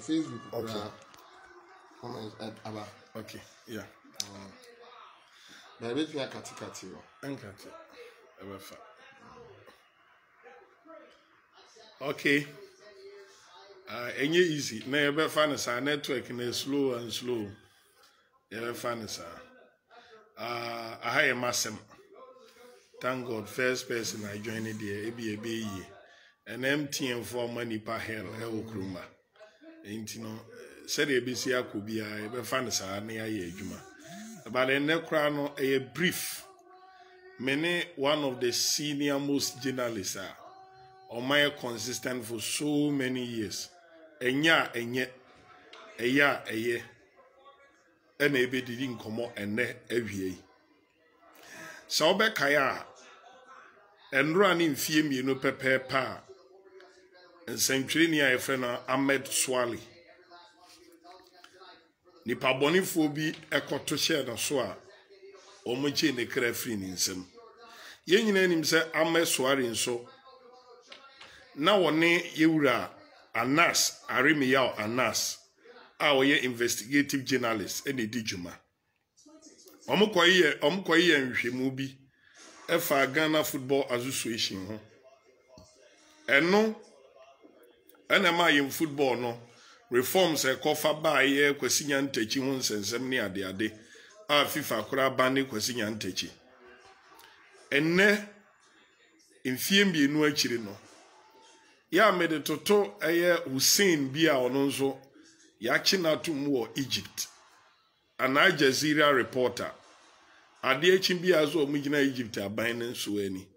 Facebook. Okay. Okay. Yeah. Na bet me akati yo. Enkati. Ebefa. Okay. Enye easy. Na ebefa ne sa network na slow and slow. Ebefa ne sa. I have a massive. Thank God, first person I joined there, ebi an MTN for money per hell, Kruma. Ain't you know, said ABC could be a fancy near Juma. But in the crown, a brief. Many one of the senior most journalists are on my consistent for so many years. And yet, a year. And a bit didn't come out and every year. So Bekaya and running fear me no pepe pa and Century a friend Ahmed Swali. Nipa bonifobi ekoto share na so a omoche ne kra free nsem. Ye nyina nim se Ahmed Swali nso na woni yewura Anas Arimiyaw Anas a wo ye investigative journalist ene dijuma. Omukoye nhwemu bi efa Ghana Football Association ho eno ma yim football no reforms e kofa ba ye kwasinya ntachi ho nsensem ne ade a FIFA kura bani kwasinya ntachi enne mfie mbienu akiri no ya mede toto eye Hussein bia ono nso ya chinatum wo Egypt an Al Jazeera reporter ade echi bia zo omugina Egypt aban ne nso ani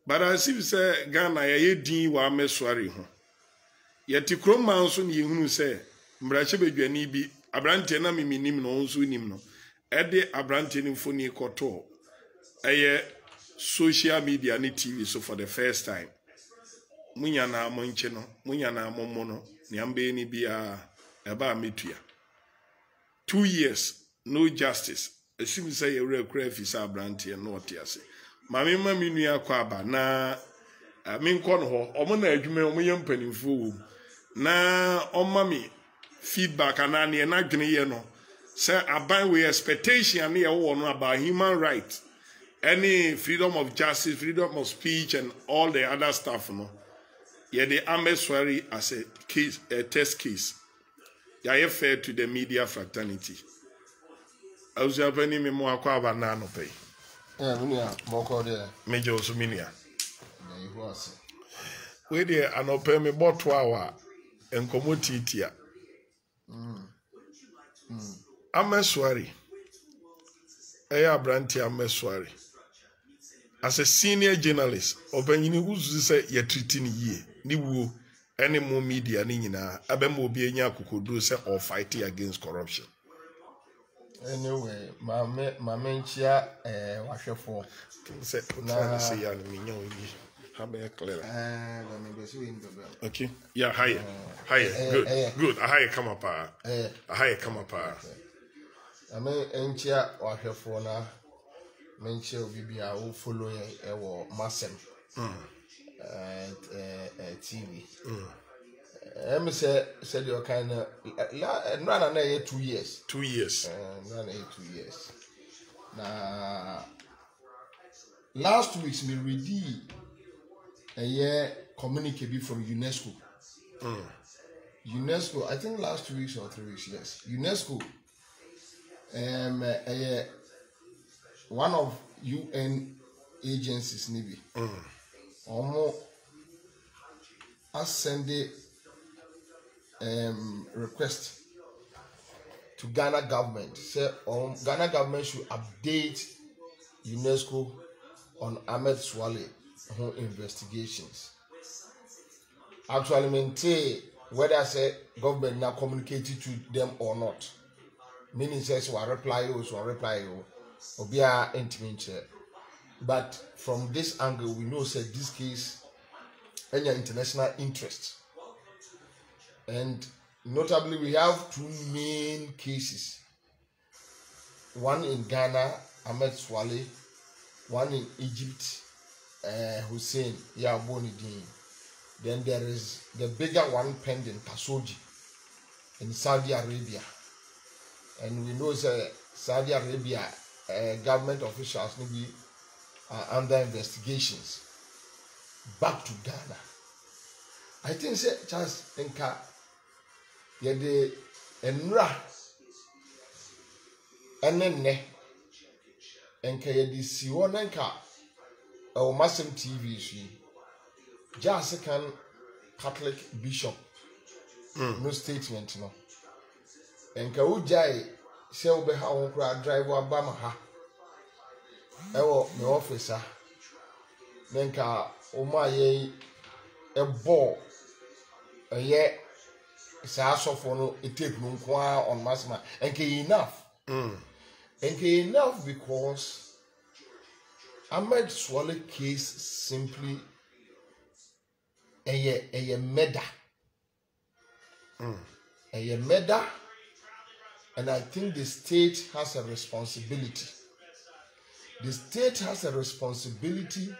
but as if say Ghana ye din wa mesware ho yeti kroma nso ne yehunu say mbrache bedwani bi abrante na miminim no nso nim no ede abrante ni foni koto eye social media ni TV so for the first time munya na amonche no munya na amommo no ne ambe ni bia eba metua 2 years no justice esim say you kra fisa abrante no otiase mame ma minu akwa aba na menko no ho omo na adwuma omo ye mpanimfo wo na omami feedback anane na dwene ye no say aban we expectation na ye wo no about human rights, any freedom of justice, freedom of speech and all the other stuff no ye the Ahmed Swali as a case, a test case. They fair to the media fraternity. I was having me more aqua na no pay. Minia moko there. Major Suminia. You was. We there an open me bought 2 hour and commodity. Ahmed Swali. Eya Branti Ahmed Swali. As a senior journalist, open you who say you're treating ye, ni wo, any more media ni nyina, abemo bi enya kukudu say or fighting against corruption. Anyway, my menchia wahwefo. Say na say ya ni nya obi. How be clear? Okay. Yeah, higher. Good. A higher come up. A higher come up. I mean, enchia wahwefo na menchia obi bia wo follow e wo Masem. TV. Said your kind of run 2 years. 2 years. Run 2 years. Now, last week's me read a year communique from UNESCO. UNESCO, I think last 2 weeks or 3 weeks, yes. UNESCO, one of UN agencies, maybe. Almost send request to Ghana government. Say Ghana government should update UNESCO on Ahmed Swali investigations. Actually, maintain whether say government now communicated to them or not. Meaning says we reply or be intimate. But from this angle, we know that this case any international interest. And notably, we have 2 main cases. One in Ghana, Ahmed Swali. One in Egypt, Hussein Yabonidin. Then there is the bigger one pending, Kasoji. in Saudi Arabia. And we know Saudi Arabia government officials maybe are under investigations. Back to Ghana. I think Charles Nka yede enra enenne enka yede si won nka o Masem TV shi Jasican Catholic Bishop no statement no enka ujai se obe ha won kra drive abama ha ewo me officer nenka o ma ye ebo eye sa asofo no take no kwa on Masema enke enough enke enough because Ahmed Swale case simply a murder. A murder, and I think the state has a responsibility. The state has a responsibility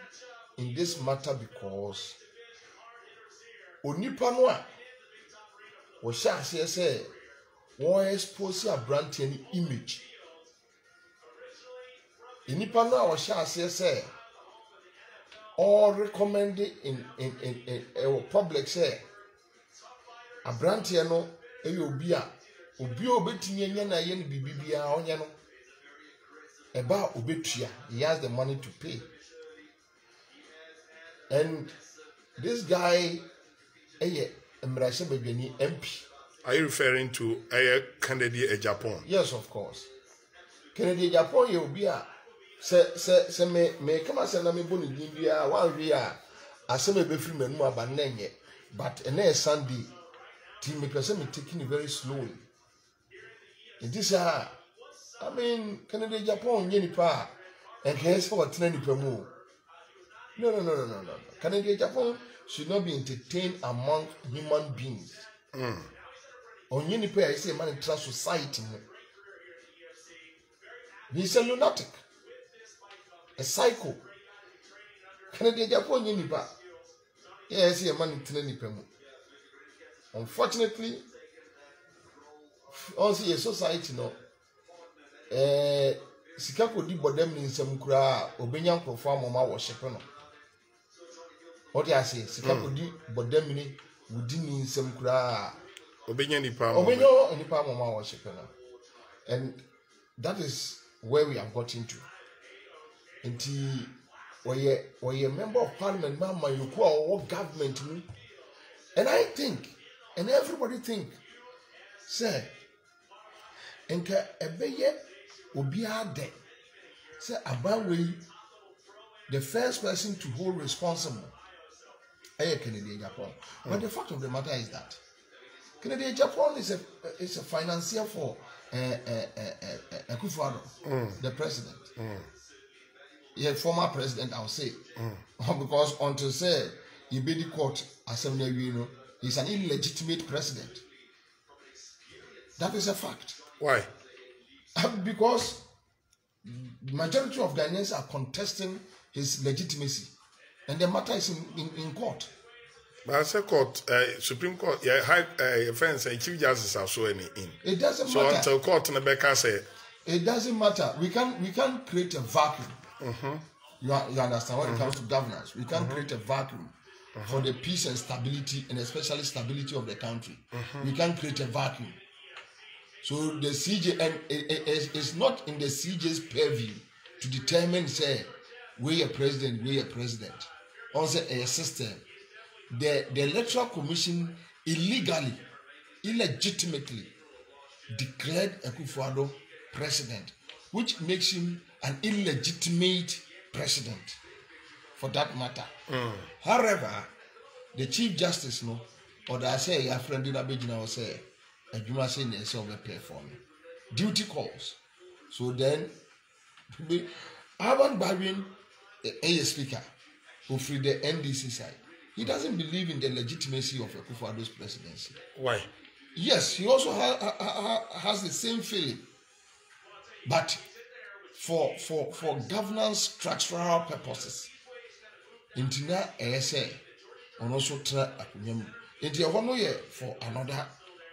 in this matter because onipa no a wo sha say won expose a brand any image. Onipa no a wo sha say all recommended in public say a brand no e obi obetumi anya na ye no bibibia onye no eba obetua. He has the money to pay. And this guy Emrashe Bedweni MP. Are you referring to Kennedy Japan? Yes, of course. Kennedy Japan ye obi a se me kama se na me boni din bia wan wi a asem be free manu aba nenye, but ene Sunday team me person me taking it very slowly. It is I mean Kennedy Japan ye nipa and case for training nipa mu. No. Kennedy Japan should not be entertained among human beings. Onye nipa I say man in trust society. He's a lunatic. A psycho. Kennedy Japan ye nipa. Yes, he a man in training nipa mu. Unfortunately, also a society no sika kodi bodem ni nsem kura obenya nkrofo amoma worship no. What I say sika kodi bodem ni wudi ni nsem kura obenya nipa amoma worship no. And that is where we have got into. Until we member of parliament mama you call government. And I think and everybody think say enka ebeye obi ade say abawe the first person to hold responsible Kennedy Japan. But the fact of the matter is that Kennedy Japan is a financier for Akufo-Addo, the president. Yeah, former president, I'll say. Because until say he be the court assembly, you know, he's an illegitimate president. That is a fact. Why? Because the majority of Ghanaians are contesting his legitimacy. And the matter is in court. But I say court, Supreme Court, high offense, Chief Justice are so in. It doesn't so matter. So until court in the say it doesn't matter. We can't create a vacuum. You understand when it comes to governance. We can't create a vacuum for the peace and stability, and especially stability of the country. We can't create a vacuum. So the CJ, and it's not in the CJ's purview to determine, say, we a president. Also a system. The Electoral Commission illegitimately declared Akufo-Addo president, which makes him an illegitimate president for that matter. However, the Chief Justice, no, or the say your friend in Abidjan will say, Juma say they will pay for me. Duty calls. So then, Alban Barwin, a speaker, who free the NDC side, he doesn't believe in the legitimacy of Akufo-Addo's presidency. Why? Yes, he also has the same feeling, but for governance structural purposes, intina say, and also try akunyam. Inti for another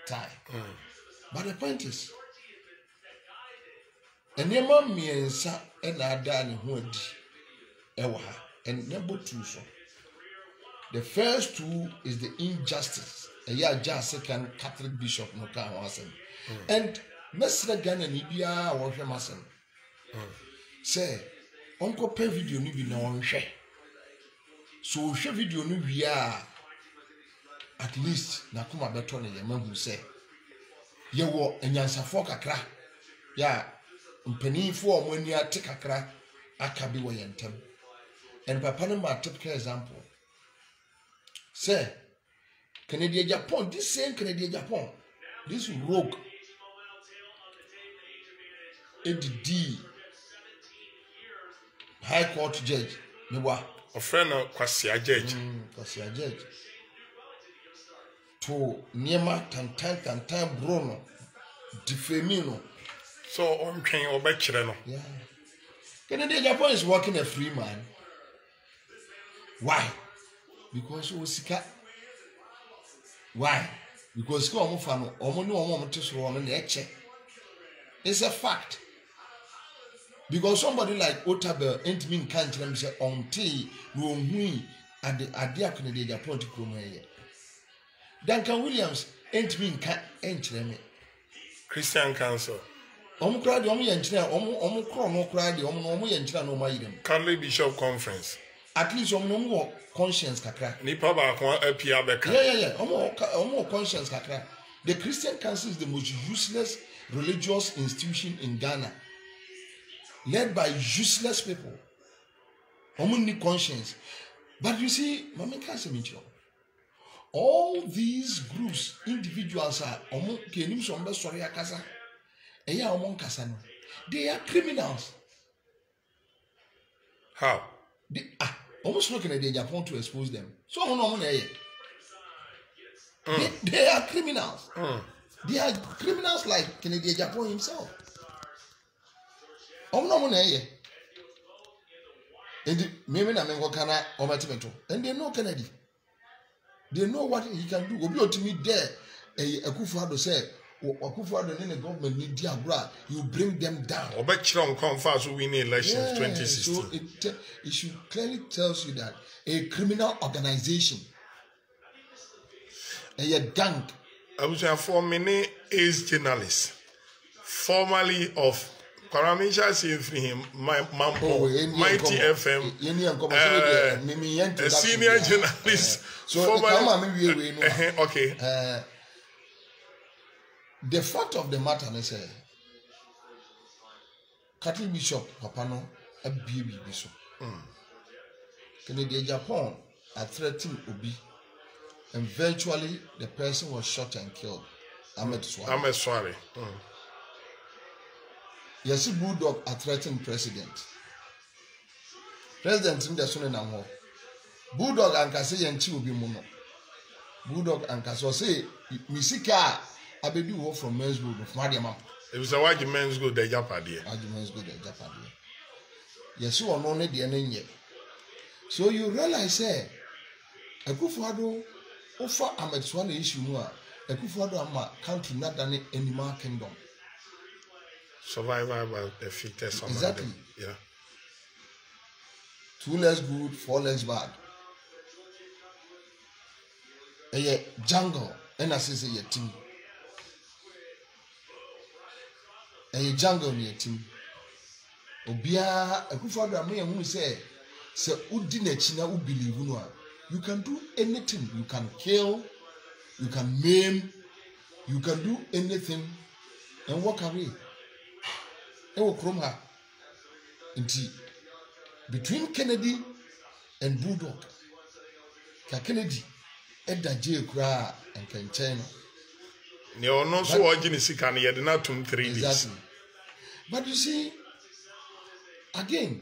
time. But the point is, and your mom miensa and Adani Hood Ewaha and number two. So the first two is the injustice. A year just second Catholic Bishop Noka Wasen. And Mr. Ghana Nibia or Hemason say, Uncle Pay video nibi na one share. So share video nibi at least Nakuma Betoni Yaman who say, ye wo enyansa fo kakra ya mpani fo mo ni ate kakra akabi wo yentem and papa no ma typical example say Canadian Japan, this same Canadian Japan, this rogue ADD High Court judge mewa a friend of Kwasia judge to Niema Tantan Bruno Defemino. So on train or Bachelor. Yeah. Canadian Japan is working a free man. Why? Because Osika. Why? Because Komofano, Omonu Omotis wrong in the eche. It's a fact. Because somebody like Otabel ain't mean can't let me say on tea, no me at the idea Canadian Japan to come here. Duncan Williams ain't mean can't enter me. Christian Council. Cried the engineer, no cried the engineer no my them. Catholic Bishop Conference. At least no more conscience kakra. Nipa ba kwa apia beka. Yeah. More conscience kakra. The Christian Council is the most useless religious institution in Ghana. Led by useless people. Need conscience. But you see, Mama Kasemicho. All these groups, individuals are they are criminals. How? They are almost looking at Japan to expose them. So they are criminals. They are criminals like Kennedy Japan himself. And they know Kennedy. They know what he can do. Obi otimi there, Akufo-Addo said, Akufo-Addo in the government need diagram. You bring them down. Obekira confirm so win elections 2016. So it should clearly tells you that a criminal organization, a gang. I was for many ace journalists, formerly of Paramisha him, Mampo, Mighty FM, a senior journalist. So, okay. The fact of the matter is, Catholic Bishop Papano, a baby bishop. Canadian Japan are threatening Obi, and eventually the person was shot and killed. Ahmed Sware. Yes, Bulldog are threatening president. President in the Sunday Bulldog and Kase Yanchi will be mono. Bulldog and Kase say, Misika, I be do from men's good of Madiama. It was a white men's good, the Japadi. Arguments good, the Japadi. Yes, you are only the enemy. So you realize, Akufo-Addo offer Ahmed Sware issue more. Akufo-Addo ama country not done any more kingdom. Survivor by the fittest. Exactly. Yeah. 2 legs good, 4 legs bad. A jungle, and I say a team. A jungle near team. Obia, Akufo-Addo may who say, Sir Udinechina who believe you can do anything. You can kill, you can maim, you can do anything and walk away. Between Kennedy and Bulldog, Kennedy, Edda J. Kra and Kenchina. You know, so urgency can you not 3 days. Exactly. But you see, again,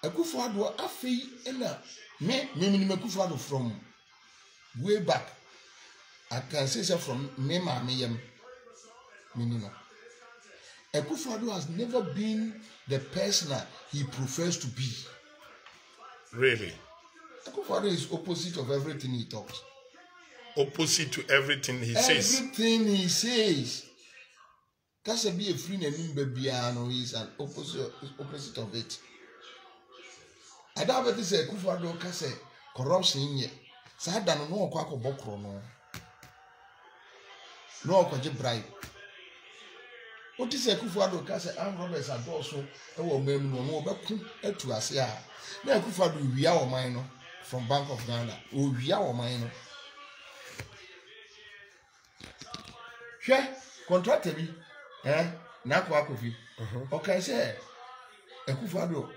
Akufo-Addo afi ena me Akufo-Addo from way back. I can say so from me yam minino. Akufo-Addo has never been the person that he prefers to be. Really? Akufo-Addo is opposite of everything he talks. opposite to everything he says. Everything he says. Kasa be a free name babiano is an opposite of it. I doubt that this Akufo-Addo kasa corruption ye. Sada no kwako bokro no. No kwaje bribe. What is Akufo-Addo kasa armed robbers adoso e wo mem no obeku etu ase a. Na Akufo-Addo wia wo man no from Bank of Ghana. O wia wo man no. Hwe contract bi na kwa Kofi. Okay, say Akufo-Addo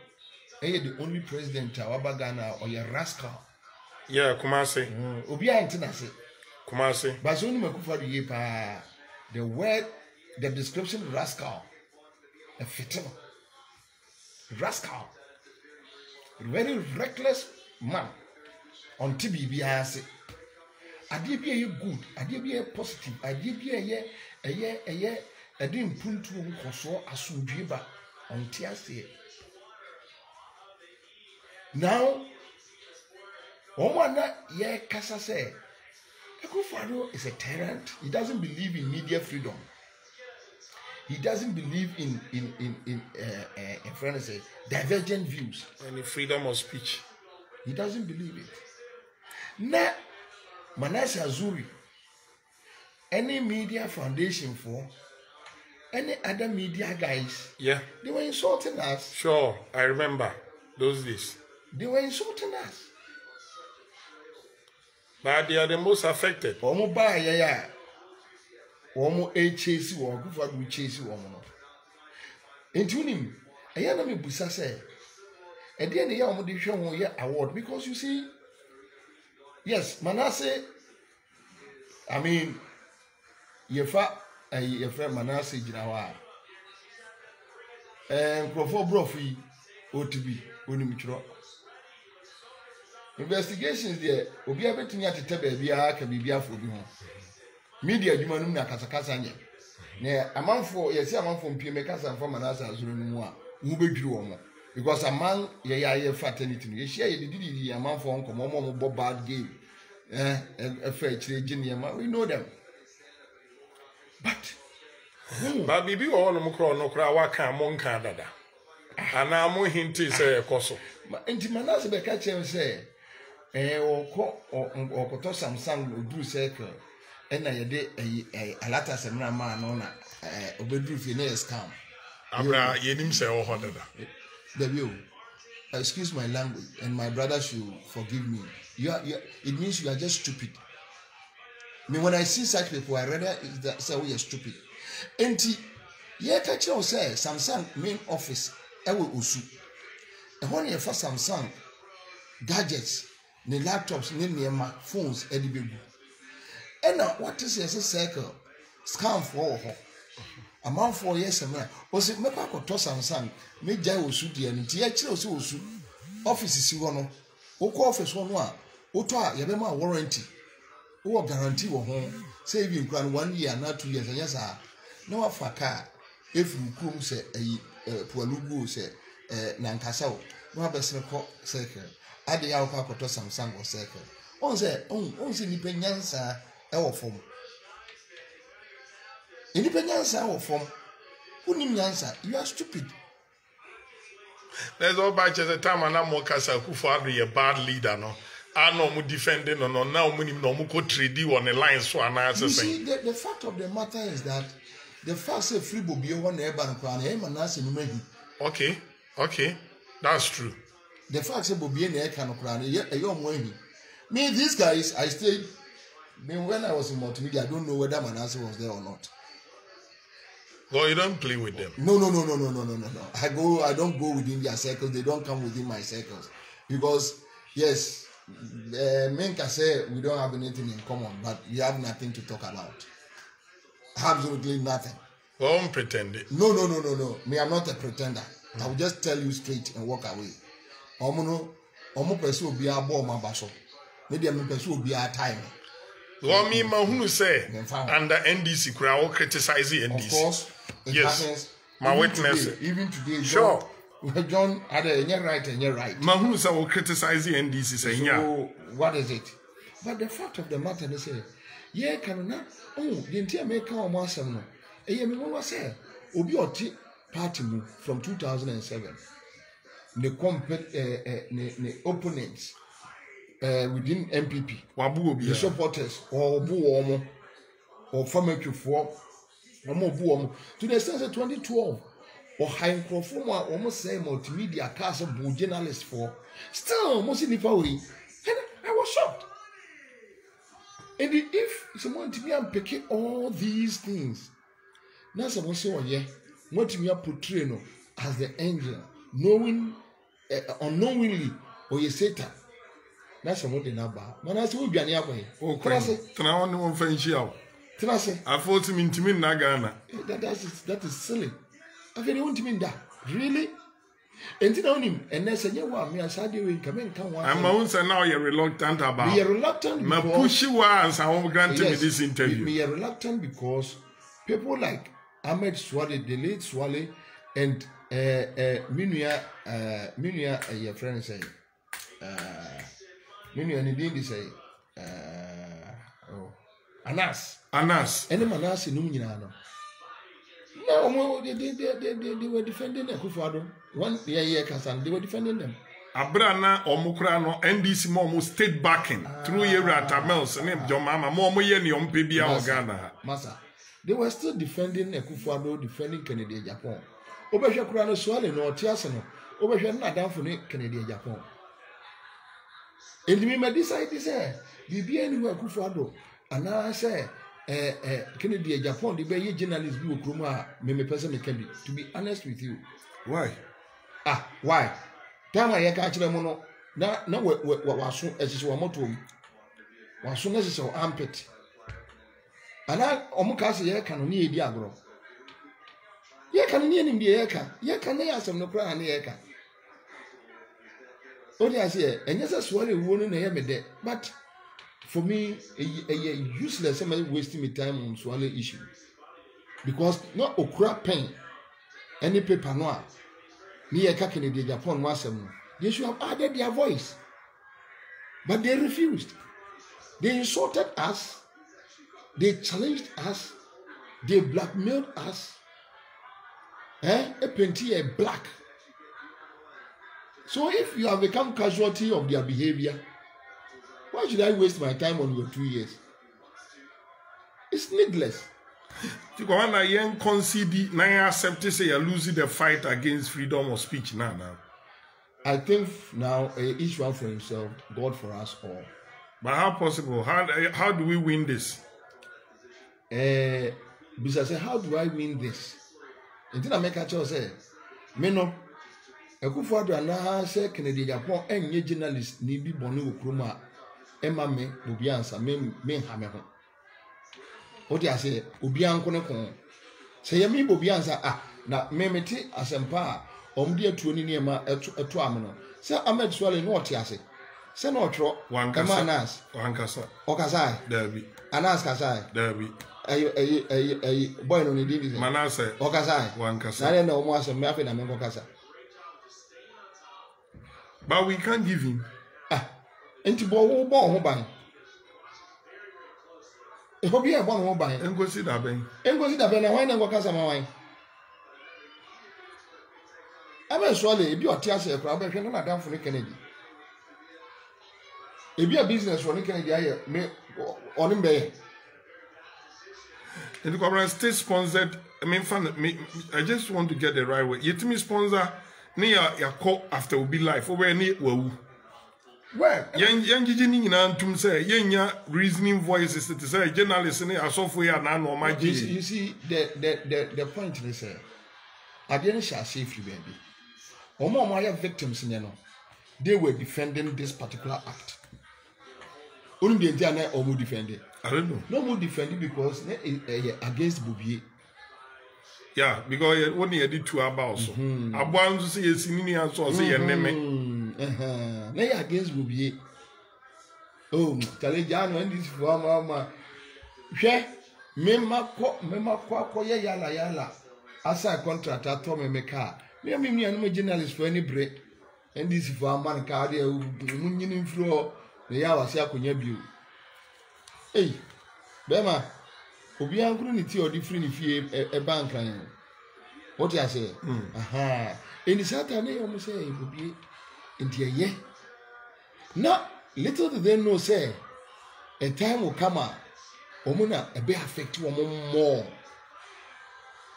the only president Awaba Ghana or your rascal. Yeah, Kumasi. Obi antinase. Kumasi. But so no Akufo-Addo ye pa the word, the description rascal. A fitter. Rascal. Very reckless man. On TB say. Ade bi ye good, ade bi ye positive, ade bi ye ade impuntu nkoso asundwe ba on tiase. Now, Omwana ye kasa say, Akufo-Addo is a tyrant. He doesn't believe in media freedom. He doesn't believe in friends say divergent views. Any freedom of speech. He doesn't believe it. Na Manasseh Azuri, any media foundation for any other media guys, yeah, they were insulting us. Sure, I remember those days. They were insulting us. But they are the most affected. Omo ba ya. Omo chase wo Akufo-Addo chase wo mo. Enti unim, eya na me busa say, e de ne ya omo de hwe ho ye award because you see, yes, Manasseh, I mean, yefa Manasseh jinawa. Krofo brofi OTB onimchiro. Investigations there, obi abetumi atete ba bia ka bibia fo bi ho. Media adwuma num na kasakasa nye. Na amanfo, yesi amanfo mpie mekasa mfa Manasseh Azuri no mu a, wo bedwiri wo mo. Because a man ye fraternity no. Ye share ye didi amanfo nkomo mo bo bad game. We know them. But bibi wo no mkro no kra wa kan mo nka dada. Ana mo hinti say ekoso. Enti Manasseh be ka chem say okoto Samsung odu circle na ye de alata semra ma no na obedru fi na scam. Abra yenim say wo hodada. Excuse my language, and my brother should forgive me. It means you are just stupid. I mean, when I see such people, I rather say we are stupid. And ye catch you say Samsung main office, will usu. And when you first Samsung gadgets, the laptops, the phones, edible. And now what is a circle? Scam for a month 4 years a man. Was it Mepako to Samsung? Me jai usu di and tia usu. Office is one. Oko office one. Otoa yabema warranty. O guarantee wo home. Save you 1 year, not 2 years. And yes, no afaka. If you come say Pualugu say Nankasao, no have a circle. Adi ya uka koto Samsung or circle. On say, on independence our form. Independence our form. You are stupid. There's all batch at the time and I'm more Akufo-Addo a bad leader, no. I know mu defending no now mu no mu ko trade on the line so answer. You see, the fact of the matter is that the fact say free bobi one eba nkwa na Manasseh no magi. Okay. That's true. The fact say bobi na eka no kra na ye omo ahi. Me these guys I stayed when I was in multimedia I don't know whether Manasseh was there or not. Well, you don't play with them. No. I don't go within their circles. They don't come within my circles. Because, yes, men can say we don't have anything in common, but we have nothing to talk about. Absolutely nothing. Well, I'm pretending. No. Me, I'm not a pretender. I will just tell you straight and walk away. Omo person will be a bomb ambasso. Maybe I'm a person will be a time. Well, me, who say under NDC, crowd criticizing NDC. Of course, it happens. My witness. Even today, sure. John had a right and you're right. Mahunu say will criticize the NDC saying so, what is it? But the fact of the matter is, yeah, can na the entire make our master no. Me was say, Obi Oti party move from 2007. The opponents within MPP, the supporters or Buomo or former Q4 or more Buomo to the extent of 2012 or high performer almost say multimedia cast of journalists for still most in the power. And I was shocked. And if someone to me, I'm picking all these things. Now, someone say, oh, yeah, what to me, I portray as the angel, knowing unknowingly, or you Satan. That's what they know about. Man, I say, we'll be an airway. Oh, Tana one French out. Trust I thought him into me, Nagana. That is silly. I really want to mean that. Really? And you him, and that's a new one. Me, I said, you come in, come on. I'm own, so now you're reluctant about. You're reluctant because. My pushy ones, I won't grant me this interview. Me are reluctant because people like Ahmed Swale, the late Swale, and Minya, your friend say, Minya, and he say, Anas. Any Manas in Numinano. No, they were defending Akufo-Addo. 1 year, Kasan, they were defending them. Abrana or Mukrano, NDC Momo stayed backing through Yera Tamels and John Mama, Momo Yeni on Pibia or Ghana. Massa. They were still defending Akufo-Addo, defending Kennedy Japan. Obesha Kurano Swale no Tiasano, Obesha not down for Kennedy Japan. And we may decide this air, be anywhere Akufo-Addo, and I say, Kennedy Japan, the bay journalist do Kruma, me person can be, to be honest with you. Why? Why? Time I catch them no, no, what was soon as you were motum. Was soon as your armpit. And I almost say, can need Diagro. Ye can near him the eka, ye can near some no cry and the eka. Only I say, and yes, I swallow wouldn't hear me there, but. For me, a useless somebody wasting my time on swallow issue. Because not okra pen, any paper noir. Me a cackling the Japan was they should have added their voice. But they refused. They insulted us, they challenged us, they blackmailed us. A penty a black. So if you have become casualty of their behavior, why should I waste my time on your 2 years? It's needless. You go on a young concede, now accept to say you're losing the fight against freedom of speech now. I think now each one for himself, God for us all. But how possible? How do we win this? Because I say, how do I win this? Until I make a choice, say, me no. Akufo-Addo na say Kennedy Japan any journalist ni bi bonu okroma. Emma me obi ansa me ha me ho o dia say obi anko ne kon say ye me obi ansa na me meti asempa a omde atuo ni niema eto am no say Ahmed Swale no oti ase say no otro Anas wankasa okasai dabi Anas kasai dabi ay boy no ni di Manase okasai wankasa na omo asem me afi na me okasa. But we can't give him. Enti bo ho ban. E ho bi e bo ho ban. Engosi da ben na wan na ngokasa ma wan. Ahmed Swale e bi oti ase e kra ba hwe na dan for Kennedy. E bi a business for Kennedy aye me onim be. And the corporate state sponsored. I just want to get the right way. Yetimi sponsor ni ya call after will be life over ni wawu. Well, young Gigi Nantum say, Yenya reasoning voices to say journalists in a software and normal. You see, the point is, I didn't shall save you, baby. Or more my victims in the they were defending this particular act. Only the internet or more defended. I don't know. No more defended because against Bouvier. Yeah, because when you did 2 hours, I want to see a senior source, say, name. Nay against Bouvier. Oh, Talejano and this for Mamma. She, Mema yala. As I contract, I told me, car. Me and my journalist for any break. And this for a man car, the Union floor, the hour, Sakunya View. Hey, Bema, Obian couldn't see or different if you a bank. What I say? Aha. In the Saturday, I say, it will be into a year. Now, little do they know, say, a time will come out, Omuna, a bit affect you more.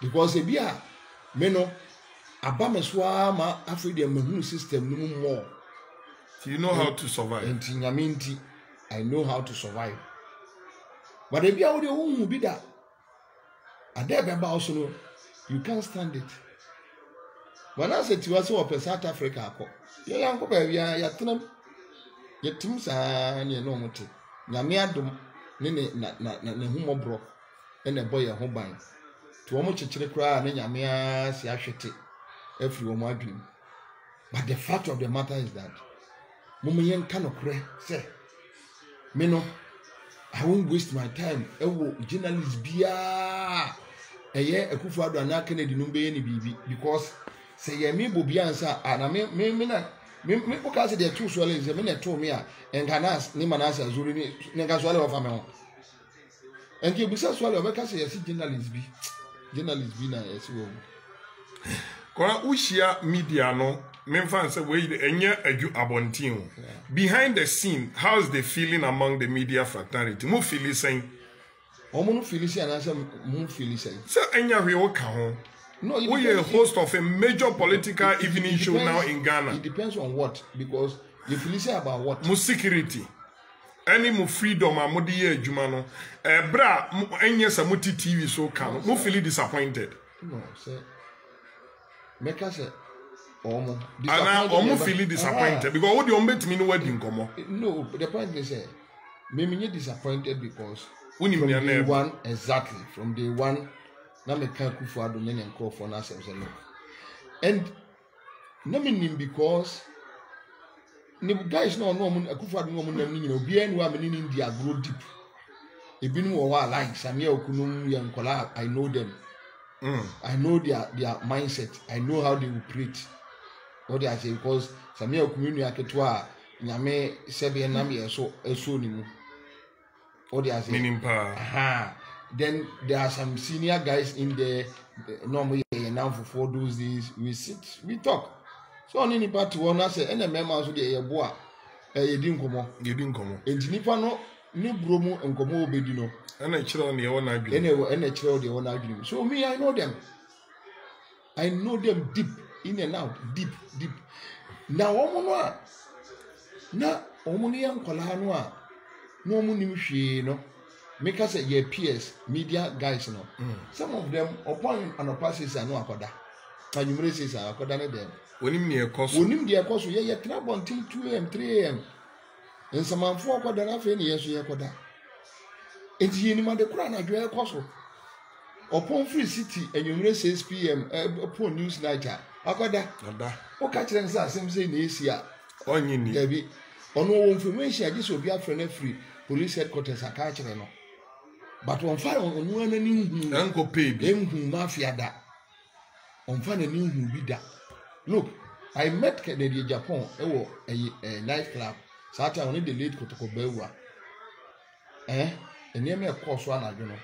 Because a beer, Meno, Abameswama, African immune system, no more. You know how to survive. And Tinyaminti, I know how to survive. But if you are the one who be that, and there also, you can't stand it. When I said to us, "Oh, South Africa, you young baby, you tell your teams are near no motive. Yamiadum, Nene Humo broke, and a boy a home bind. To almost a cry, and Yamia, Siashete, every one dream. But the fact of the matter is that Mumayan cannot cry, say, Meno, I won't waste my time. Journalist Bia, a year a Kufa do not Kennedy Numbe any baby because say me Bobiansa and I mean, because they are two swells a minute to me and Ganas, Nimanas, Zuri, Negaswallow of Amon. And you besides swallow because I see journalist be as well. Kwa ushia media no memfa say we enye adu abontin behind the scene. How's the feeling among the media fraternity? Mo feel saying omo feel say and say mo feel say so enya hwe wo ka ho. No, we are a host of a major political evening show now in Ghana. It depends on what, because you feel say about what? Mo security. Any mo freedom amodi ye adwuma no. Bra enye sa moti TV so kan. Mo feel disappointed. No, say make us say omo feel disappointed because what the ombetimi no wedding komo. No, the point is say me disappointed because from day one, exactly from day one, na me kan Kufu Ado ne nko for na say look. And no meaning because the guys no Kufu Ado no mo nam ni obi anu a me ni India grow deep. Ebinu wo wa like Samia Okunum ye nkola, I know them. I know their mindset. I know how they operate. What they say because Samia Okunum aketwa nyame sebe nam ye so ni mu. What they say meaning power. Then there are some senior guys in there. Normally now for those days we sit, we talk. So on any part one I say any member so dey boa ye din komo. Enti nipa no ni bromo nkomo obedi no. Na chiro na ye wona adwene. Na chiro de wona adwene. So me I know them. I know them deep in and out, deep. Now omo no a na omo ni yankola no a no omo nim hwe no. Make us your peers, media guys, no. Some of them upon an opasses are no akoda. And you may say, akoda them. When him near cost, ye trap until 2 a.m., 3 a.m. And some man 4 akoda, nothing, yes, ye akoda. It's Yenima the crown, I do a coso. Upon Free City, and you may say 6 p.m. Upon News Niger, akoda. O catch them, some say, Nasia. On you need. On no information, I just will be a friend free. Police headquarters are catching them. But on fire on one and Uncle Pay, mafia da. On fire and who be that. Look, I met Kennedy Japan, a nightclub, Saturday only the late Kotoko Bewa. And near me a course one, I don't know.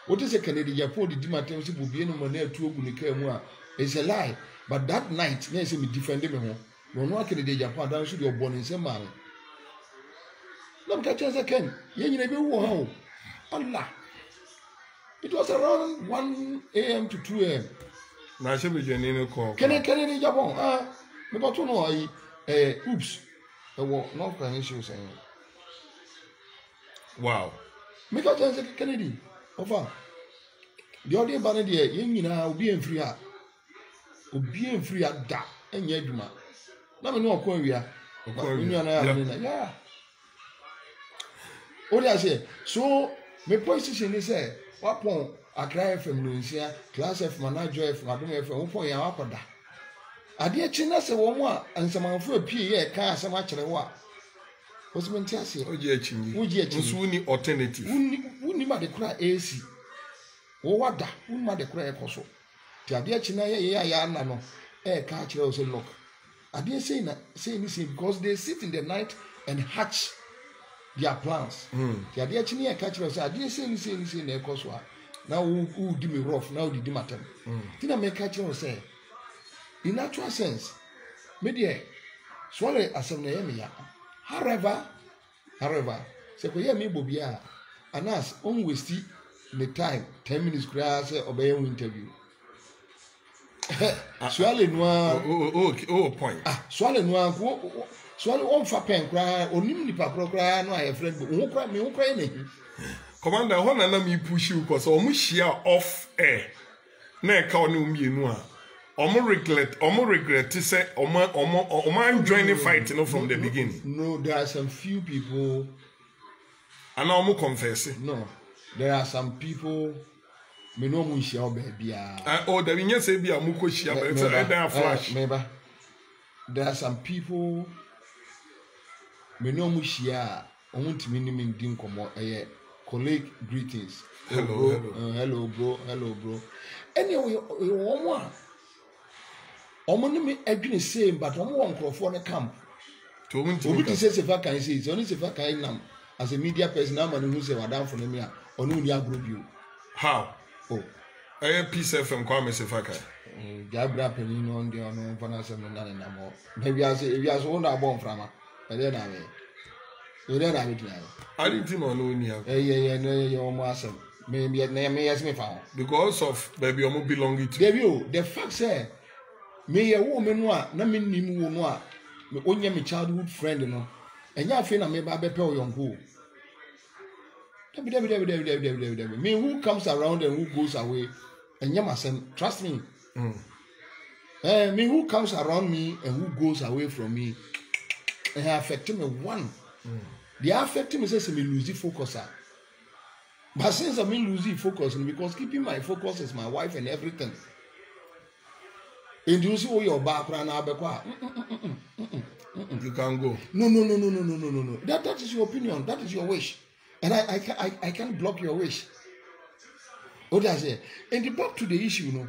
What is a Kennedy Japan? The Dimatemsi will be no money to Gunicamua. It's a lie, but that night, yes, me defended me. When one Kennedy Japan, down should your born in some man. Catch us again. Allah. It was around 1 a.m. to 2 a.m. Now, she be joining call. Can I Japan? Me got to know oops. North Carolina saying. Wow. Me got to Kennedy. Over. The other banner there, you know, be in free. Be in free at that. And yeduma. Now me know Korea. Yeah. What I say? So my position is say, what point I cry from Lucia, class F manager F, Madame F, 1 point Yakoda. I dear China say 1 more and some of a P. Car so much of what? What's meant to say? Oh, dear Chin, would you choose alternative? Wouldn't the cry AC? Oh, what that? Wouldn't the cry also? Dear China, no, catch also look. I didn't say anything because they sit in the night and hatch their plans. The idea chini catch us. I didn't say anything. Na ekoswa. Now who do me rough? Now did matter. Tina me catch us say. In actual sense, media swallow asem na yemi ya. However, say ko ye me bobia. Anas on waste the time 10 minutes kura say obey interview. Swallow oh point. Swallow no swallow on fa pen kra onim nipa kra no aye friend me kra na Commander, ho na me push you cause omo share off air na e ka oni umienu a omo regret say omo join the fight from the beginning. No, there are some few people and omo confess. No, there are some people me no mu share baby oh there be say bia mu ko share but it's a flash. There are some people me no mu share omuntimi ni me din komo colleague greetings. Hello bro. Anyway, omo ni me adwene same but omo won crofo ne camp. To omo ti say sefa kan say so ni sefa kan nam as a media person na man who say wadam for me a onu ni agro bio. How? Oh. Peace FM kwa me sefa kan. Gabra penin on the on fana sem na na mo. Maybe I say if you are so na born from I didn't I didn't know no near. No, almost maybe yes, me found. Because of baby, almost belonging to you. The fact say, me a woman, no mean you no, only my childhood friend, no, and you feel I may be pay young who. Me who comes around and who goes away, and you must trust me. Me who comes around me and who goes away from me, and affecting me one. They are affecting me says me losing focus. But since I mean losing focus, because keeping my focus is my wife and everything. And you see all your background now, you can go. No. That is your opinion. That is your wish, and I can't block your wish. What I say? And the back to the issue, you know.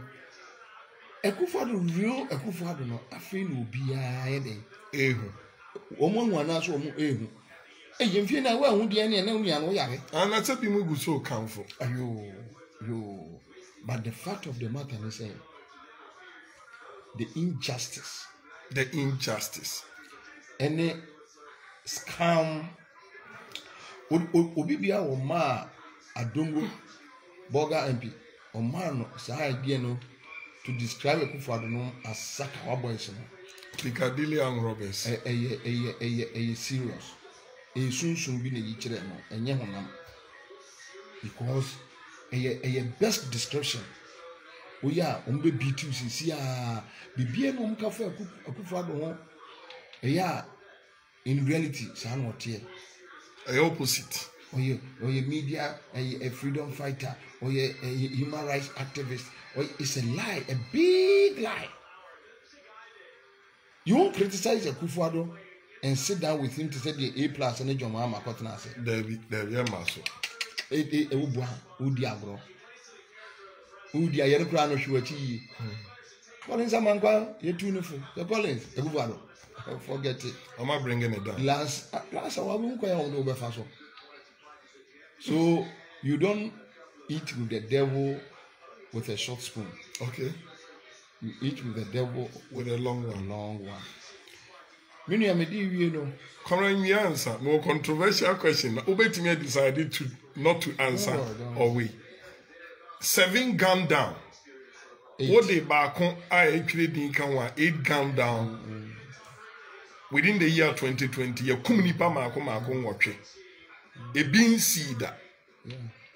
Real Akufo-Addo no afei no obiara dey omo wana so omo yemfie na wa hu de na hu ya no yare and na be mu gu so kanfo yo but the fact of the matter is saying the injustice any scam obi bia wo ma Adongo Boga MP o ma no sa idea no to describe Akufo-Addo no as Sakawa boys no Piccadilly and robbers serious sunsun bi na yi kire no enye honam because best description we are be B2C bibie no mka fa Akufo-Addo ho in reality sa no tie opposite media a freedom fighter a human rights activist it's a lie, a big lie. You won't criticize Akufo-Addo and sit down with him to say the A+ and John Mahama Kotna say. There be maso. Udi agro. Udi ayere kura no hwechi. Collins amankwa ye tuneful. The Collins Akufo-Addo. Forget it. I'm not bringing it down. Last our won kwa on do be faso. So you don't eat with the devil with a short spoon. Okay. You eat with the devil with a long one. Many a you know. Current answer, more controversial question. Obetime decided to not to answer or we. 7 gun down. 8. What they back on I creating can 8 gun down. Within the year 2020, ya kumnipa mako watch. A being seed.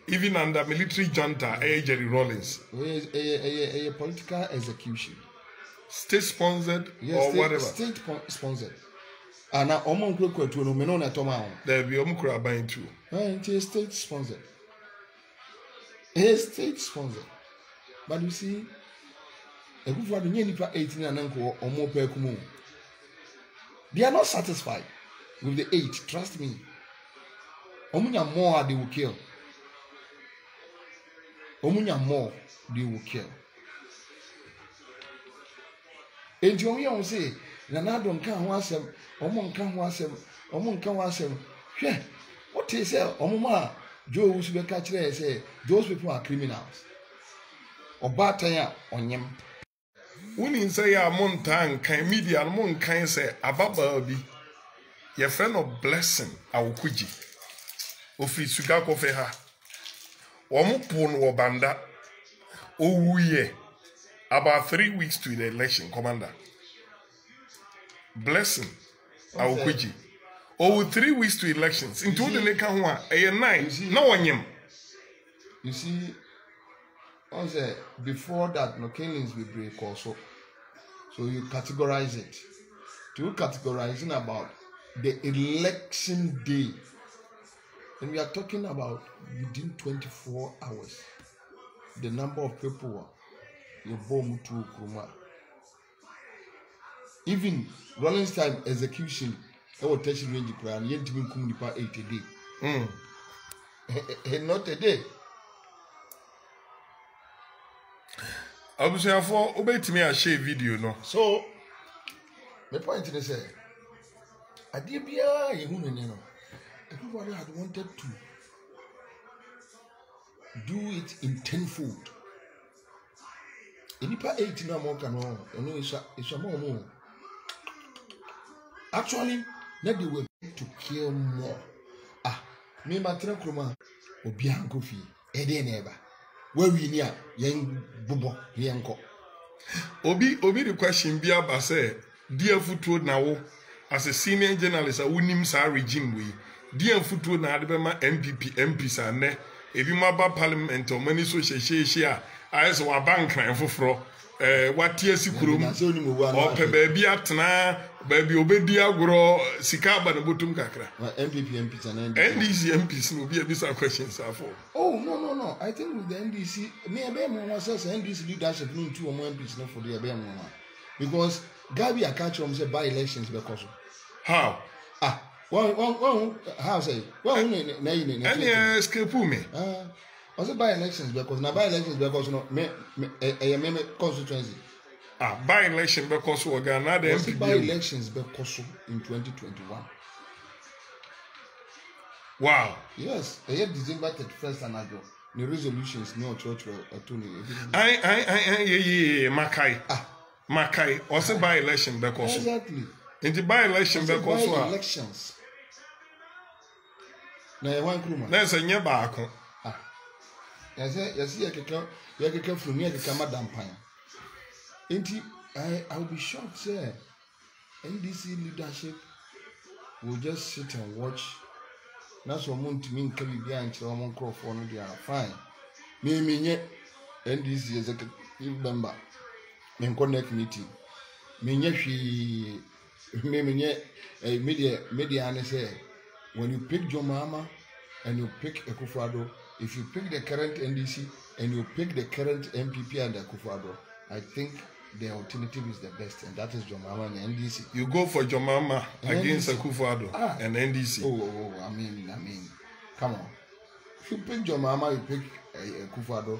Even under military junta, Jerry Rawlings. A political execution. State sponsored or whatever. State sponsored. And now, Omon Kroko to no Menona Toma. There be Omukra buying too. It's a state sponsored. A state sponsored. But you see, a good for the Nipa 18 and uncle or more per kumu. They are not satisfied with the 8, trust me. Omunya more they will kill. Omunya more they will kill. And you say, Nanado nka ho asem, omo nka ho asem, omo nka ho asem. Hwe, what he say omuma Joe who be catch say those people are criminals Obataya onyem Wouldn't say a montan can media mon can say ababa bi your friend of blessing our kuji ofi suga kofe ha omupon wo banda owuye about 3 weeks to the election commander blessing our kuji over 3 weeks to elections into the neka ho a 9 no onyem you see on say before that no killings will break also so you categorize it to categorizing about the election day and we are talking about within 24 hours the number of people you bomb to Kruma even Rollins time execution our tension range plan yet even come nipa 8 a day not a day Abusuafo obetimi a share video no so my point is say ade bia ye hu no everybody had wanted to do it in tenfold enipa 8 na mo kan no isa mo actually not they were to kill more me matra kroma obi anko fi ede na eba where we near yen bobo yenko obi the question bi aba say dear futuo na wo as a senior journalist a wonim sa regime we dear futuo na ade be ma MP sa ne ebi ma ba parliament o mani so hye a so wa bank ran foforo watie sikurum o pe ba bi atena ba bi obedi agro sika ba na botum kakra MP sa na NDC MPs no bi ebisa questions afọ oh no I think with the NDC me ebe mo wan say NDC leadership no two more MPs no for the ebe mo because Gabi I catch them say by elections because how one how say well na any escape me was it by elections because na by elections because no me constituency by election because we got another MP by elections because in 2021 wow yes December 31st and ago the resolutions no church attorney I Makai also by election because exactly in the by election because by elections na one kruma na say nya ba ako yes you can from here the madam pan enti I will be shocked sir NDC leadership will just sit and watch na so mo ntimi nka bibia nkyere mo nkrofo no they are fine me nye NDC executive member me connect meeting me nye hwi me nye media and say when you pick John Mahama and you pick Akufo-Addo, if you pick the current NDC and you pick the current MPP and Akufo-Addo, I think the alternative is the best, and that is John Mahama and NDC. You go for John Mahama against Akufo-Addo and NDC. Oh, I mean, come on. If you pick John Mahama, you pick Akufo-Addo.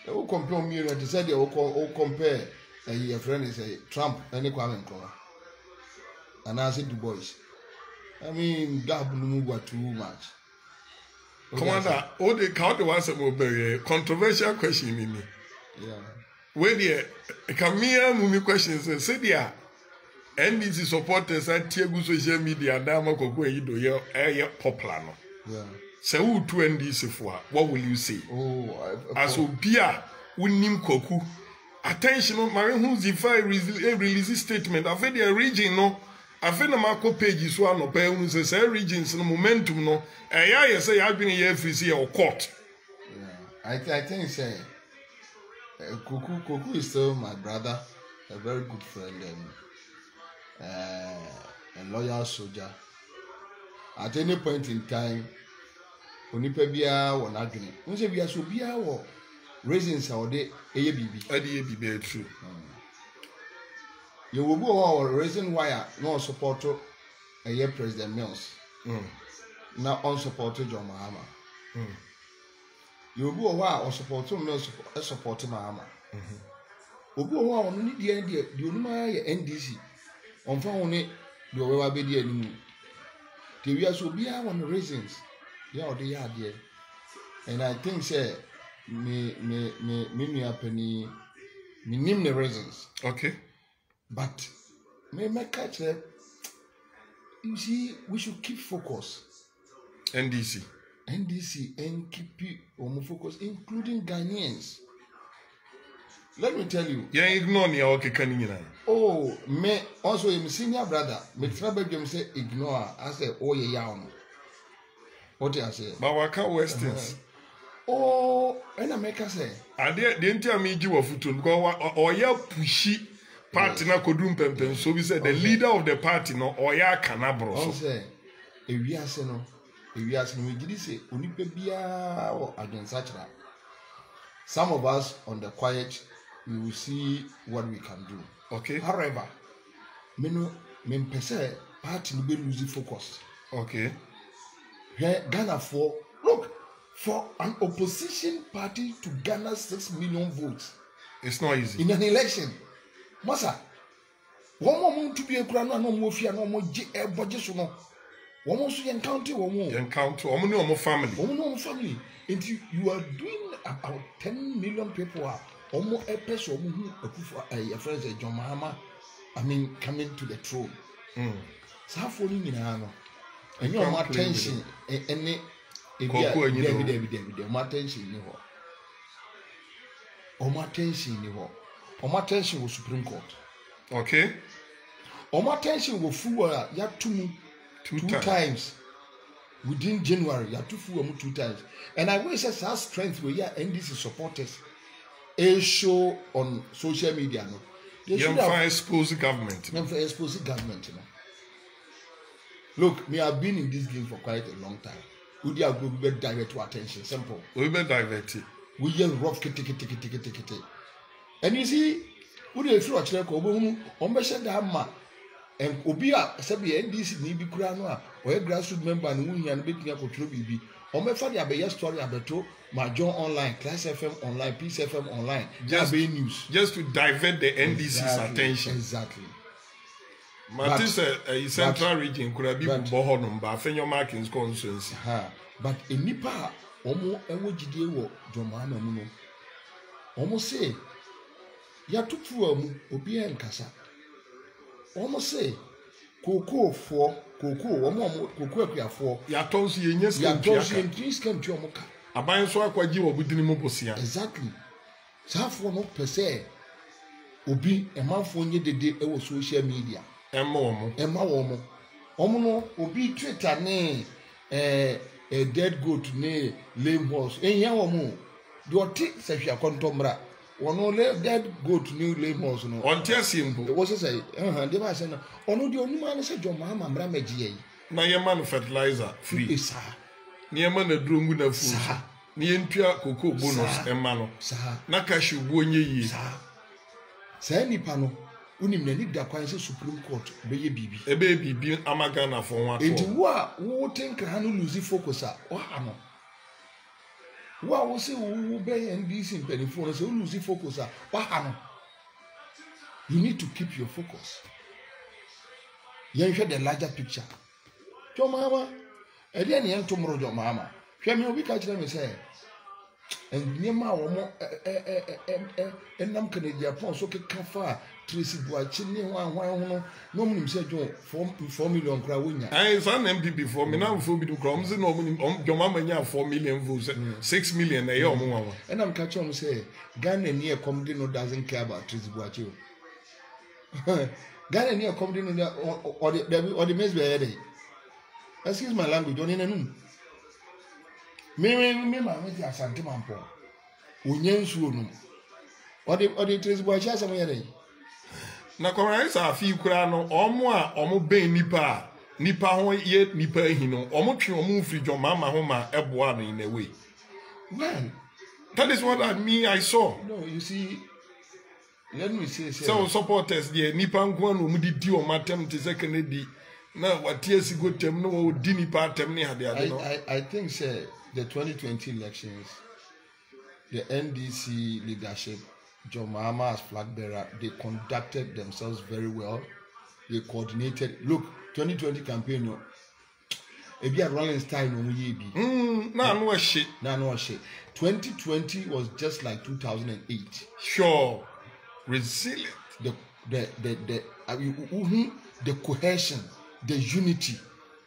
They will compare me. They said they will compare. Your friend is Trump and Kwame Nkrumah. And I said Du Bois. I mean, that blew too much. Commander, all the count was a controversial question in me. Yeah. Where the Camilla Mumi questions said, yeah, NDC supporters and Tiago social media, Dama Koko, you do your popular. Yeah. So, who to NDC for? What will you say? Oh, as Obia, Winim Koku. Attention, Marine who's if I release a statement, I've had a region, no. I've had a Marco page, so no pay who says regions no momentum, no. And I say I've been here for or court. Yeah, I think say Koku is still my brother, a very good friend, and a loyal soldier. At any point in time, Onipa bia won adwene. Unse bia so bia wo reasons how they eye bibi. Ade bibi true. You will go reason why no support President Mills. Now on support John Mahama. You will go why support Mills support Mahama. Obi o wa no ni die die onuma ye NDC. On fa woni do we wa be die ni mu. Te wi aso bia won reasons Yeah, they are there. And I think say me penny me name the reasons. Okay. But me catch it. You see, we should keep focus. NDC and keep on focus, including Ghanaians. Let me tell you. Yeah, ignore me. Okay, can you know? Oh, me also a senior brother. Me trouble them say ignore. I say oh yeah. What I say? But what can Westerns? Oh, and America say. I didn't tell me you were footun go or ya pushy party na kodum pempem. So we said the leader of the party no or ya canabro. I say, if we are saying we did say onipe bia or against such that. Some of us on the quiet, we will see what we can do. Okay. However, me pese party no be losing focus. Okay. Here Ghana for an opposition party to garner 6 million votes. It's not easy. In an election. Masa, one more to be a crown, no more fear, no more budget, no. One more so encounter one more. Encounter one more family. One more family. And you are doing about 10 million people are almost a person who a friend John Mahama, coming to the throne. So how following in Hano. And your attention any my attention was Supreme Court. Okay. My attention was full ya two times within January. Ya two times. And I wish us our strength where NDC supporters a show on social media. No, they should have expose the government. Expose the government. You know. Look, me have been in this game for quite a long time. We are going to direct to attention. Simple. We be diverted. We just rough kitty. And you see, we dey through actually ko on be share that man. And obi a sabi NDC ni bi kura no a o grassroots member no hu yan betumi akotro bibi. O me fa dia be story abeto Majon online, Class FM online, Peace FM online. Just be news. Just to divert the NDC's attention. Exactly. Martin said a central region could have been Bohonum, but Fenyo Markins constituency. But in Nipa, almost a wojide wo Jomana Muno. Almost say, ya tupu obi en kasa. Almost say, Cocoa for Cocoa for ya tonsi yenye skem omoka. Aban so akwaji wo budini mo bosia. Exactly. Safo no pese obi emanfo nye dede e wo social media. Emma womo no obi Twitter ne a dead goat ne lame horse enya womo do ti se hwa kontombra wono le dead goat ne lame horse no on tia simple wo say de ba say no ono de onima ne se Joma Amambra magi yi na ye man fertilizer free sa ne ye man na drongu na fu ne ye ntua cocoa bonus emma no na cashew bu onye yi sa nipa no unim na ni da kwan se Supreme Court be ye bibi ebe bibi amagana for one enti wo think ha no lose focus a o ha no wo se wo be NDC impedifo no se wo lose focus a o ha no you need to keep your focus yen hwe the larger picture Joma Ama e de ne entomro Joma Ama hwe me obi ka kire me say and niema wo mo enam Canada pon so keka fa Tracy Buachi ni hwan hono no munim se jo 4 million kra wonya ai san MPP for me na mfo bi do kra omze no munim Joma Ama nya 4 million votes 6 million na ye omwa wa enam ka chom say Ghana ni e comedy no doesn't care about Tracy Buachi Ghana ni e comedy no or the mess be here excuse my language on enanum me ma me ti asante mampo onyensuo no or the Tracy Buachi asem here na kọmara isa afi kura no omo a omo ben nipa ho ye nipa hi no omo twe omo free Joma Ama ho ma eboa no in a way. Well, that is what I saw. No, you see, let me say so supporters there nipa nko no mu di o matem te se Kennedy na watie si go tem no wo di nipa tem ne ade ade no. I think say the 2020 elections, the NDC leadership, Joma Ama as flag bearer, they conducted themselves very well. They coordinated. Look, 2020 campaign, Ebi a Rolling Style no ye bi. Na no shit. Na no shit. 2020 was just like 2008. Sure. Resilient. The cohesion, the unity,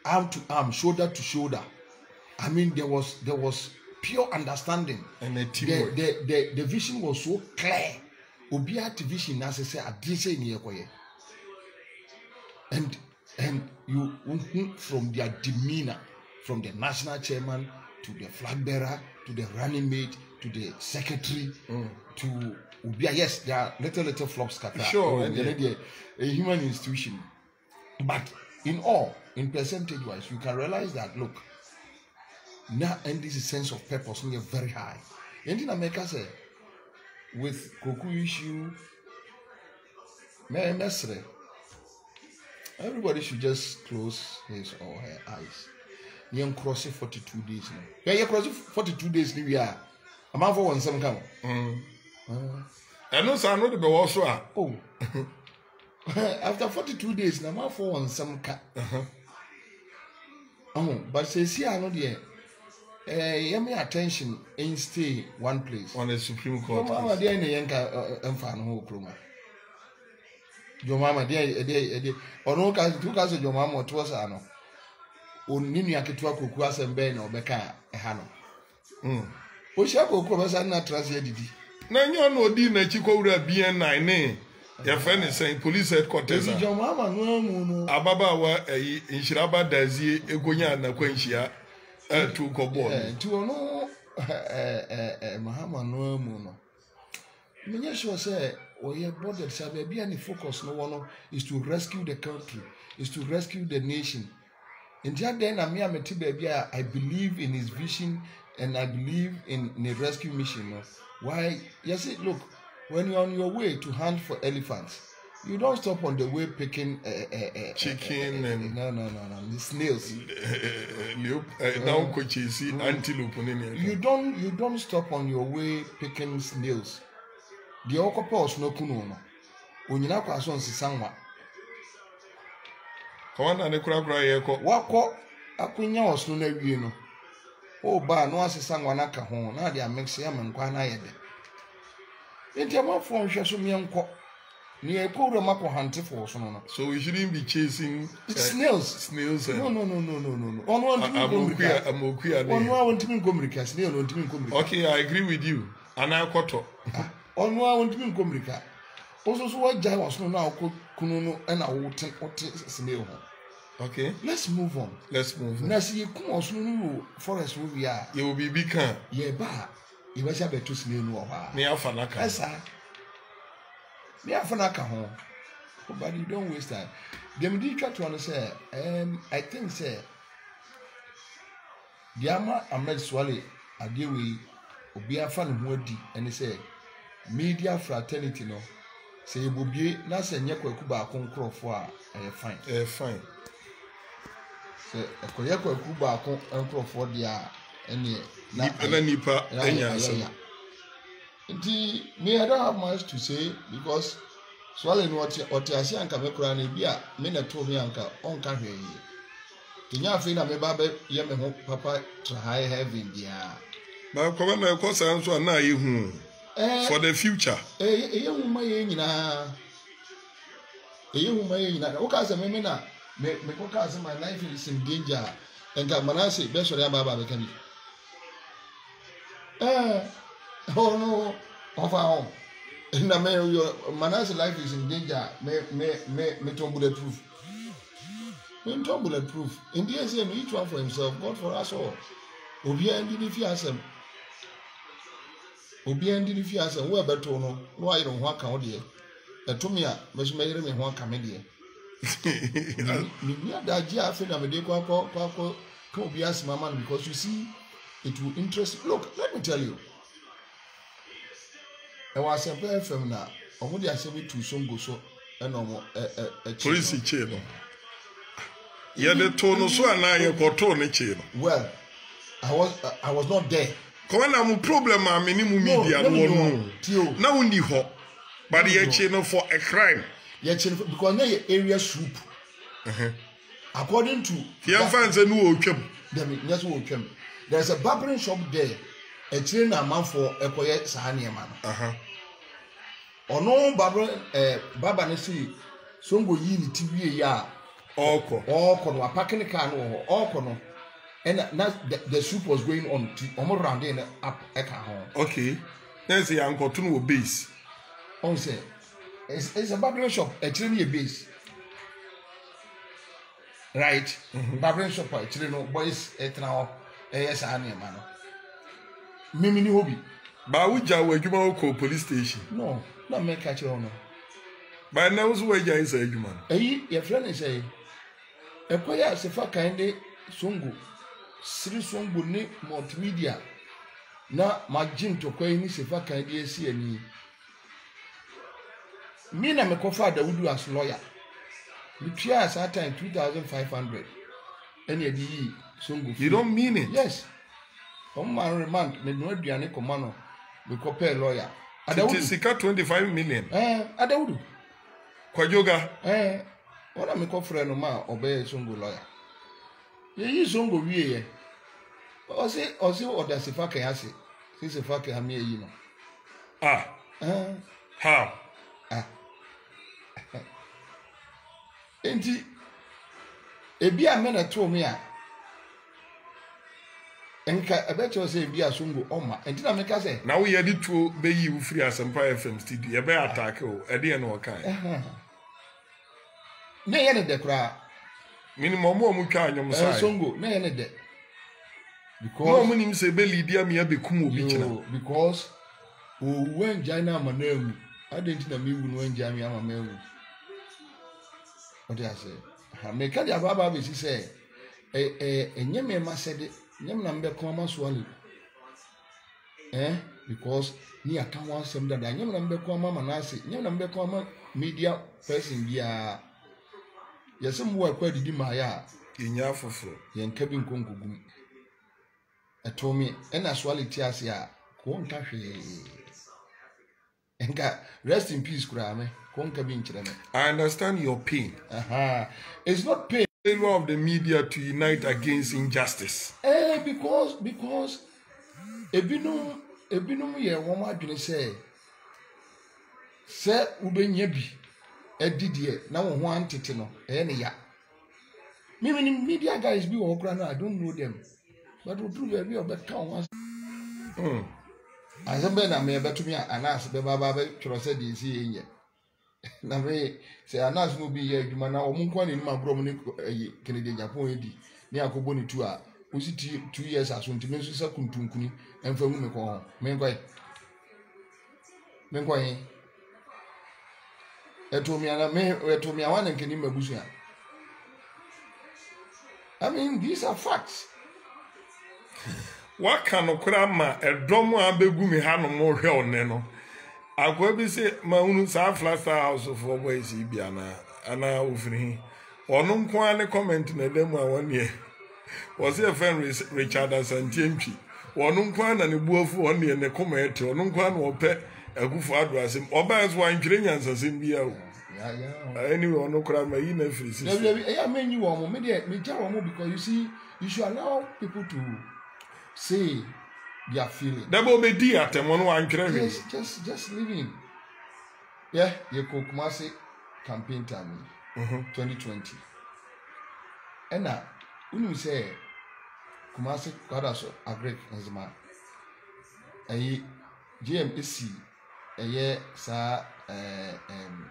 arm to arm, shoulder to shoulder. I mean, there was pure understanding, and the teamwork. The vision was so clear. Obia vision as I say, I didn't say near and you from their demeanor, from the national chairman to the flag bearer to the running mate to the secretary to Obia. Yes, there are little flops. Sure, a human institution, but in percentage wise, you can realize that look. Now, and this is sense of purpose when you're very high. And in America, say, with Koku issue, everybody should just close his or her eyes. You're crossing 42 days now. Yeah, you're crossing 42 days now. We are. I'm out for one some come. I know, sir, I know the be also. Oh, after 42 days, now I'm out for one some cat. Oh, but say, I know the. Me attention and stay one place on the Supreme Court. Your mama there in the yanka enfan ho kroma. Your mama there ono ka tu ka so your mama to sa no. Onni nua ketua koku asembe na obeka ha no. O sha koku be sa na trase adidi. Na nyo no odi na chi kwura BN9 ne. Your friend is saying police headquarters. Your mama no mu no. Ababa wa inshiraba dazie egonya na kwanhia. To go born. To no Mahama no mono. Many sure say, or your body shall be any focus no one is to rescue the country, is to rescue the nation. And just then, I believe in his vision and I believe in the rescue mission. Why? Yes, look, when you're on your way to hunt for elephants, you don't stop on the way picking chicken and the snails. Now coaches antelope. You don't stop on your way picking snails. The okopos no kuno. Onyina kwaso nsisanwa. Komanda ne kura yeko. Wako akunya osno na wie no. O ba no asisanwa na ka ho na dia mix ya menkwa na yede. Enti amafo nhwe so mienko. So we shouldn't be chasing snails. No. Okay, I agree with you. And I quote. Okay. Let's move on. Forest we are. You will be big. Yeah, ba. You will have to snail no. Yes, sir. But you don't waste time. Them did try to understand. I think say the ama Ahmed Swale Adewi obi afa ne ho adi and say media fraternity no say ebobie na say nye kwaku ba konkrofo a fine. Fine. Say ekoye kwaku ba konkrofo dia ene na nipa enyansa. Me, I don't have much to say because swallowing what I anka me kura na bia me na to me anka on ka hwe yi. Tinya afi na me ba be ye me ho papa try heaven dia. Ba ko na ko san so na ye hu for the future. Ye hu ma ye nyina. O ka se me na me ko ka se my life is in danger. Enka manase be so ya baba be kan. Oh no, of our own. In the mail, your Manasseh life is in danger. Me to bulletproof. Me to bulletproof. In the end, each one for himself, God for us all. Obia and if you ask him. Who are better no? Why don't want count here? A Tomia, Miss Mary, me one comedian. Me that Jia Fina Medeko, come be asked my man because you see, it will interest. Look, let me tell you. I was a player from now. I would have said to some go so and police chain. Yeah, the tone so and I got tone chain. Well, I was not there. Come on, problem, minimum media. No, now in the hot, but the channel for a crime. Yeah, because now area soup. According to Fian fans and who came. There's a barbering shop there. A train a man for a quiet Sahania man. Or no barber nesi songo yini TV ya. All corner packing the car or all corner. And the soup was going on almost round in up home. Okay. There's a young cartoon base. On say it's a barbering shop, a train base. Right? Barbering shop, a train boys at now. Yes, I am man. Mimi hobby. But we just police station. No, not make catch on. But now where you is a human. Your friend is a quiet sefa kind songo. Siri songo ne multimedia. Na magin to kwa ni sefa kind see any. Me na me kofa da wudu as lawyer. Me try at that time 2,500. Any di songo. You don't mean it? Yes. Man remand me no aduane komano me ko pay lawyer. Adawudu sika 25 million. Adawudu. Kwajoga. Wona me ko frɛ no ma obey songo lawyer. Ye yi songo wie ye. Osi oda sefa kan ase. Si sefa kan me yi no. How? Enti ebi a me na to me a enka abeto say ebi a songo oma enti na me ka say na we yedi to be yi u free Asempa FM studio e be attack o e de na o kan na ye ne de kra minimum mo twa anyom sai songo na ye ne de because no mo nim say be lidia me abekum obi kina because o wen jina manawu adenti na mewu no wen jami ama mewu what I say ha me ka dia baba be si say enyeme ma sede nyem na mbe ko ma so ali because ni aka wan sem dada nyem na mbe ko ma na ase nyem na mbe ko ma media person bia yesem wo akwa didi ma ya enya foforo yen ka bi nkonkogum etomi ena so ali ti ase a ko nka hwe enka rest in peace kura me ko nka bi nkyere me. I understand your pain. It's not pain. Failure of the media to unite against injustice. Because ebinum ye won adwene se ubenya bi edidie na wo ho antete no ne ya. Me media guys bi wo kra na I don't know them. But we prove we obeka won. Azembe na me betumi anas be baba be tworo se di si yenye. Na me say anas no bi ye adwuma na omunko ne ma bro mu ne Kennedy Japan edi ne akobo ne tu a osi 2 years aso ntime nso sa kuntunkuni emfa mu me ko ho me nkoy etomia wana nkeni mabusu ya. I mean, these are facts. What can okra ma edomo abegu me ha no mo hwe one no akwa bi se ma unu sa flaster house for boys bia na ana ofiri ono nko ane comment na dem a wone was a friend Richard Asantempി ono nko na ne buafu one ne comment ono nko na ope agufo ado asem oba so antwere nyansasem bia o anyway ono kra ma yi na free system I mean you wo me dey me ja wo because you see you should allow people to say their feeling. Double be di atem no antwere just living. Yeah, you could Kumasi campaign time 2020. And now when you say Kumasi Kadaso agree as man a GMC a year sa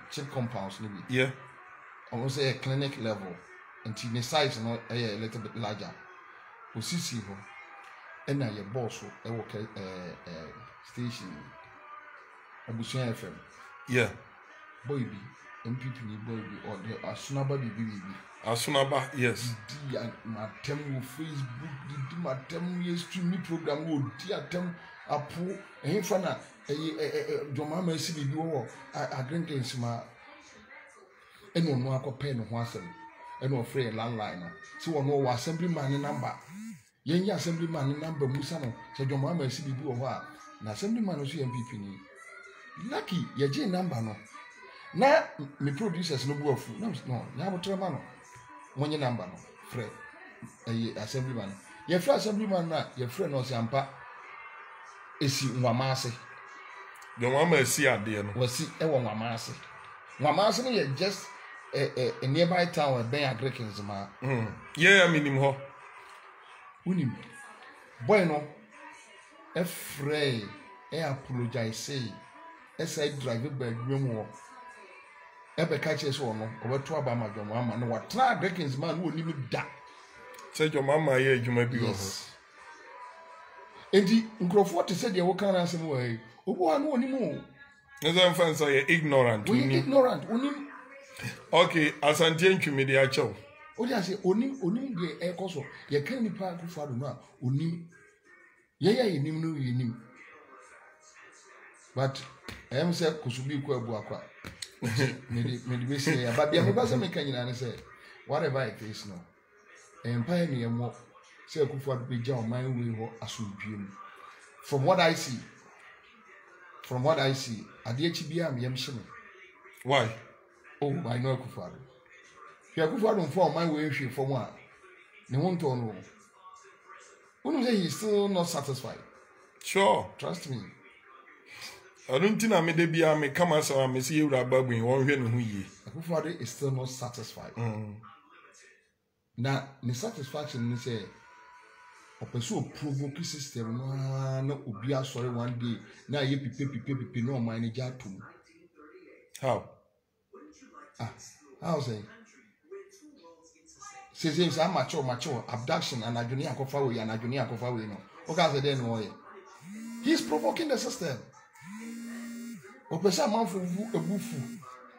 chip compounds maybe. Yeah. Almost a clinic level until the size not a little bit larger. We see and now your boss will work station Abusian FM. Yeah. Boy be MPP boy be or the Asunaba be. Asunaba, yes. My term Facebook, my term years to me program would dear term a poor and fana a Jomama CB war. I drink in some and no more pen of once and no free landline. So no assemblyman number. Yen assemblyman number Musano, so Jomama CB or na assemblyman was MPP. Lucky, your J number no. Na me producers no go no, na mo tremano. money number no frɛ assemblyman ye frɛ assemblyman na ye frɛ no se ampa esi nwama ase the mama esi ade no wasi ɛwɔ nwama ase no ye just a nearby town where Ben Agrikins ma yeah minim ho unim boy no afraid apologize say say drive back dwom ebe ka che so no obeto aba ma dwom ama no watra Agrikins ma no onim da say your mama ye adwuma bi ho enti nkrofo te say de wo kan asem wo yi obo anu onim o nzan fan say ignorant onim okay asante ntwumi de achew o dia say onim de ekoso ye kan nipa akufo ado no a onim ye nim no ye nim but I am say kusubi ku abu akwa me be say but bia me ba say me kan nyina ne say whatever it is no empire ne mo say akufo ado be ja o man we ho asomdwem from what I see ade achi bia me yam hye me why oh I know akufo ado hwe akufo ado mfo o man we hwe from a ne won to no wonu say he is still not satisfied sure trust me I don't think I'm de bia me come as I see you rabagwin won hwe ne ho yie akufo ado is still not satisfied na the satisfaction ni say opeso provoke system na obi asori one day na ye pipe no man ni jatum how say say mature abduction and adwoni akofa we no o ka say dey no ye he's provoking the system opesa manfo ebufu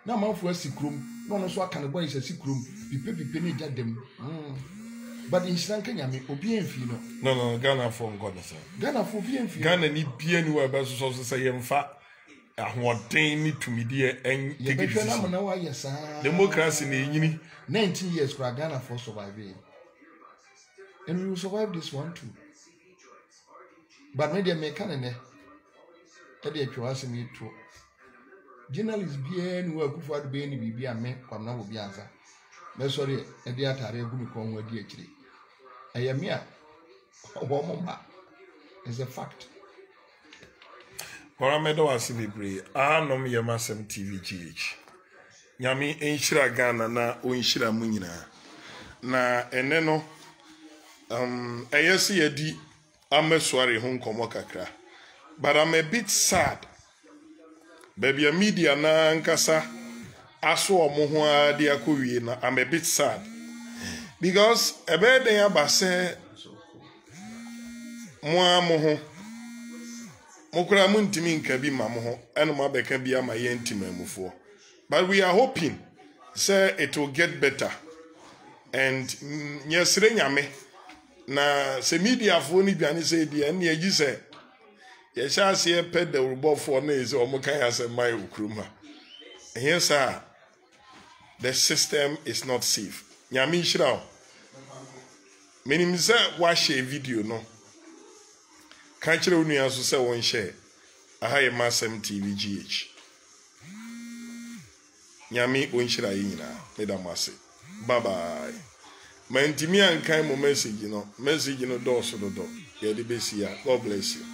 na manfo asikrom no no so aka ne boy asikrom pipe ni jadem but in Sri Lanka nyame obi enfi no Ghana for God say Ghana for obi enfi Ghana ni bia ni wa ba so say yemfa ahoden ni tumidie en take it democracy na enyini 19 years for Ghana for survive and we will survive this one too but media me kan ne e dey twa asemi to journalist bia ni wa kufu ado be ni bibia me kwam na wo bia ansa me sorry e dey atare egu mi kon ho adi akire ayamia obomoma is a fact Paramedo asibibre anom yemasem TV GH nyame enhira Ghana na onhira mu nyina na ene no eyesi yedi amesware ho nkomo kakra but I'm a bit sad baby media na nkasa aso omo ho ade akowie na I'm a bit sad because ebe den abase mo ho mokura muntimi nka bi ma mo ho eno mabeka bi ama ye ntimamufo but we are hoping say it will get better and nyesre nyame na se media fo ni biane say dia na agi say ye sha se pe da urubofo na eze o mokan ya say mai ukrum ha yes sir the system is not safe nyame nhira menim say wa share video no kanchire unu ya so se won share aha ye masem TV GH nyame onhira yi nyina medamase bye bye mantimi ankan mo message no do so do ye de besia God bless you.